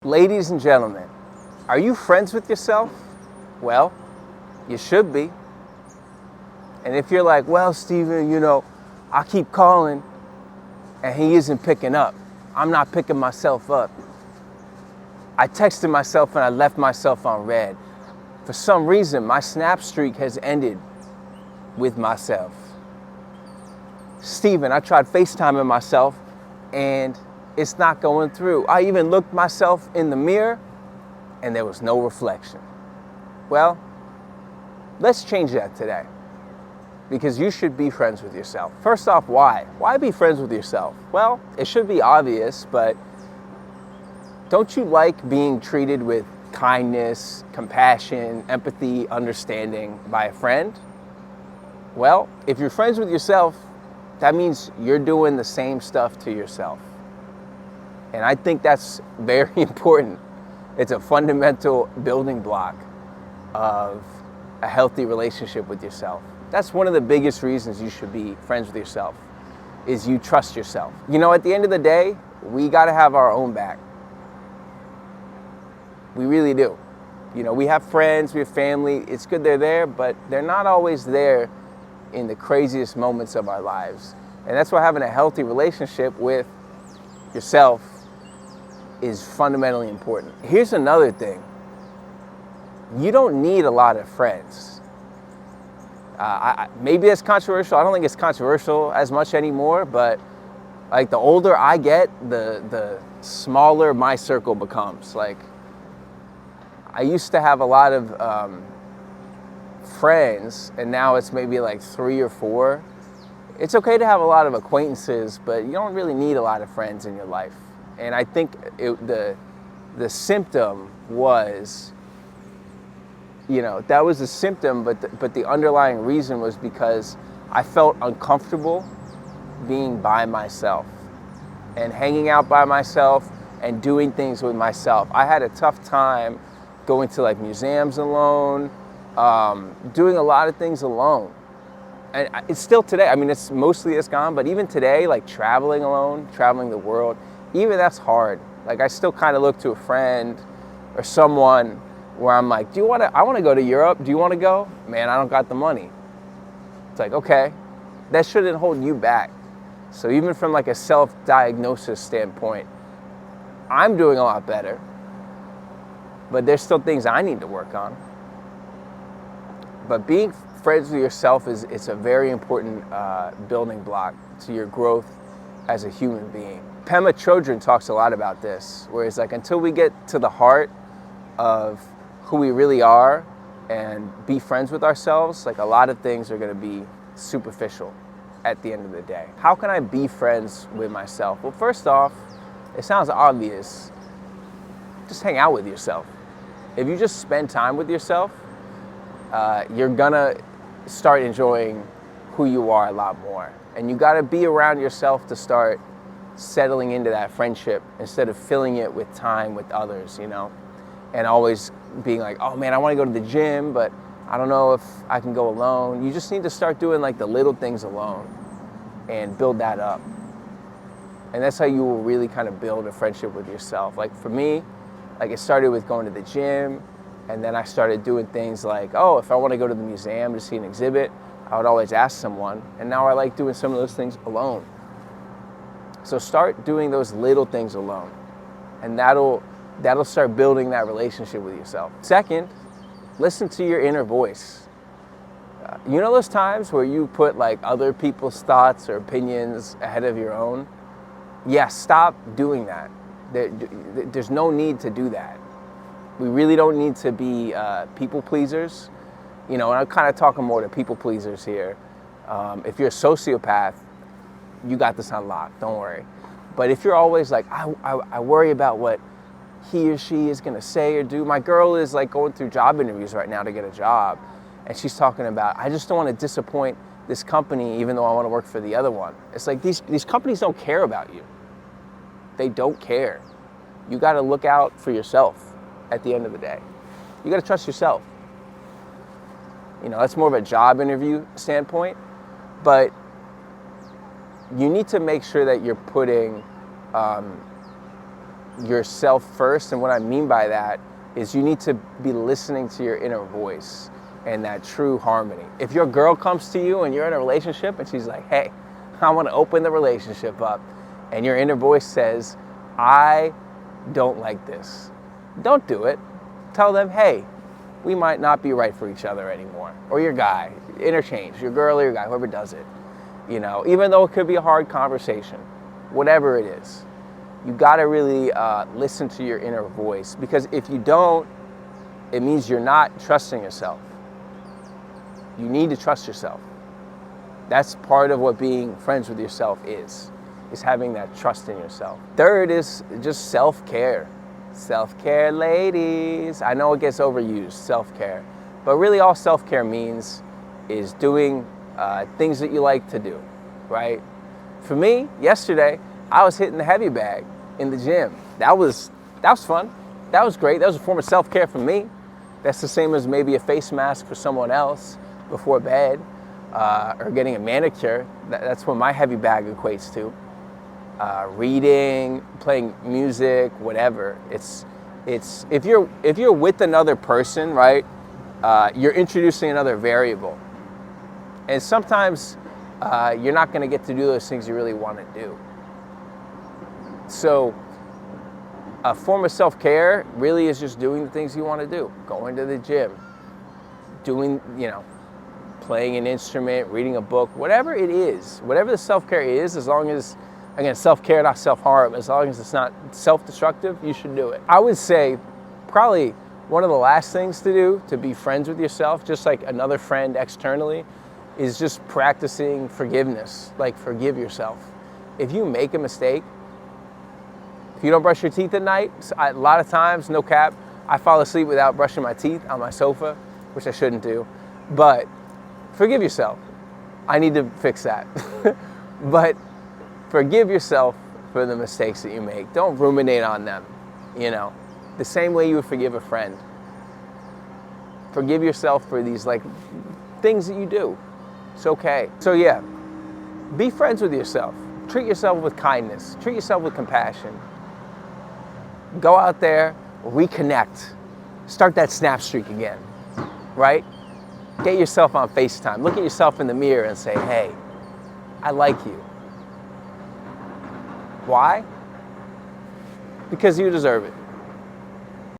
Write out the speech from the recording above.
Ladies and gentlemen, are you friends with yourself? Well, you should be. And if you're like, well, Steven, I keep calling and he isn't picking up. I'm not picking myself up. I texted myself and I left myself on red. For some reason, my snap streak has ended with myself. Steven, I tried FaceTiming myself and it's not going through. I even looked myself in the mirror and there was no reflection. Well, let's change that today because you should be friends with yourself. First off, why? Why be friends with yourself? Well, it should be obvious, but don't you like being treated with kindness, compassion, empathy, understanding by a friend? Well, if you're friends with yourself, that means you're doing the same stuff to yourself. And I think that's very important. It's a fundamental building block of a healthy relationship with yourself. That's one of the biggest reasons you should be friends with yourself, is you trust yourself. At the end of the day, we gotta have our own back. We really do. We have friends, we have family, it's good they're there, but they're not always there in the craziest moments of our lives. And that's why having a healthy relationship with yourself is fundamentally important. Here's another thing. You don't need a lot of friends. Maybe it's controversial. I don't think it's controversial as much anymore, but like the older I get, the smaller my circle becomes. Like I used to have a lot of friends and now it's maybe like 3 or 4. It's okay to have a lot of acquaintances, but you don't really need a lot of friends in your life. And I think the symptom was, that was a symptom, but the underlying reason was because I felt uncomfortable being by myself and hanging out by myself and doing things with myself. I had a tough time going to like museums alone, doing a lot of things alone. And it's still today, it's gone, but even today, like traveling alone, traveling the world, even that's hard. Like I still kind of look to a friend or someone where I'm like, I want to go to Europe. Do you want to go? Man, I don't got the money. It's like, okay, that shouldn't hold you back. So even from like a self-diagnosis standpoint, I'm doing a lot better, but there's still things I need to work on. But being friends with yourself it's a very important building block to your growth as a human being. Pema Chodron talks a lot about this, where it's like until we get to the heart of who we really are and be friends with ourselves, like a lot of things are going to be superficial at the end of the day. How can I be friends with myself? Well, first off, it sounds obvious. Just hang out with yourself. If you just spend time with yourself, you're gonna start enjoying who you are a lot more. And you gotta be around yourself to start settling into that friendship instead of filling it with time with others, and always being like, oh man, I wanna go to the gym, but I don't know if I can go alone. You just need to start doing like the little things alone and build that up. And that's how you will really kind of build a friendship with yourself. Like for me, like it started with going to the gym, and then I started doing things like, oh, if I want to go to the museum to see an exhibit, I would always ask someone. And now I like doing some of those things alone. So start doing those little things alone. And that'll start building that relationship with yourself. Second, listen to your inner voice. You know those times where you put like other people's thoughts or opinions ahead of your own? Yeah, stop doing that. There's no need to do that. We really don't need to be people pleasers. And I'm kind of talking more to people pleasers here. If you're a sociopath, you got this on lock, don't worry. But if you're always like, I worry about what he or she is gonna say or do. My girl is like going through job interviews right now to get a job. And she's talking about, I just don't want to disappoint this company even though I want to work for the other one. It's like these companies don't care about you. They don't care. You got to look out for yourself at the end of the day. You got to trust yourself. That's more of a job interview standpoint, but you need to make sure that you're putting yourself first. And what I mean by that is you need to be listening to your inner voice and that true harmony. If your girl comes to you and you're in a relationship and she's like, hey, I want to open the relationship up, and your inner voice says, I don't like this, don't do it. Tell them, hey, we might not be right for each other anymore. Or your guy, interchange, your girl or your guy, whoever does it. You know, even though it could be a hard conversation, whatever it is, you got to really listen to your inner voice, because if you don't, it means you're not trusting yourself. You need to trust yourself. That's part of what being friends with yourself is having that trust in yourself. Third is just self-care. Self-care, ladies. I know it gets overused, self-care, but really all self-care means is doing things that you like to do, right? For me, yesterday, I was hitting the heavy bag in the gym. That was fun. That was great. That was a form of self-care for me. That's the same as maybe a face mask for someone else before bed, or getting a manicure. That's what my heavy bag equates to. Reading, playing music, whatever. It's if you're with another person, right? You're introducing another variable, and sometimes you're not going to get to do those things you really want to do. So a form of self-care really is just doing the things you want to do. Going to the gym, doing, playing an instrument, reading a book, whatever it is, whatever the self-care is, as long as, again, self-care, not self-harm, as long as it's not self-destructive, you should do it. I would say probably one of the last things to do to be friends with yourself, just like another friend externally, is just practicing forgiveness. Like, forgive yourself. If you make a mistake, if you don't brush your teeth at night, a lot of times, no cap, I fall asleep without brushing my teeth on my sofa, which I shouldn't do, but forgive yourself. I need to fix that. But forgive yourself for the mistakes that you make. Don't ruminate on them, the same way you would forgive a friend. Forgive yourself for these things that you do. It's okay. So yeah, be friends with yourself. Treat yourself with kindness. Treat yourself with compassion. Go out there, reconnect. Start that snap streak again, right? Get yourself on FaceTime. Look at yourself in the mirror and say, hey, I like you. Why? Because you deserve it.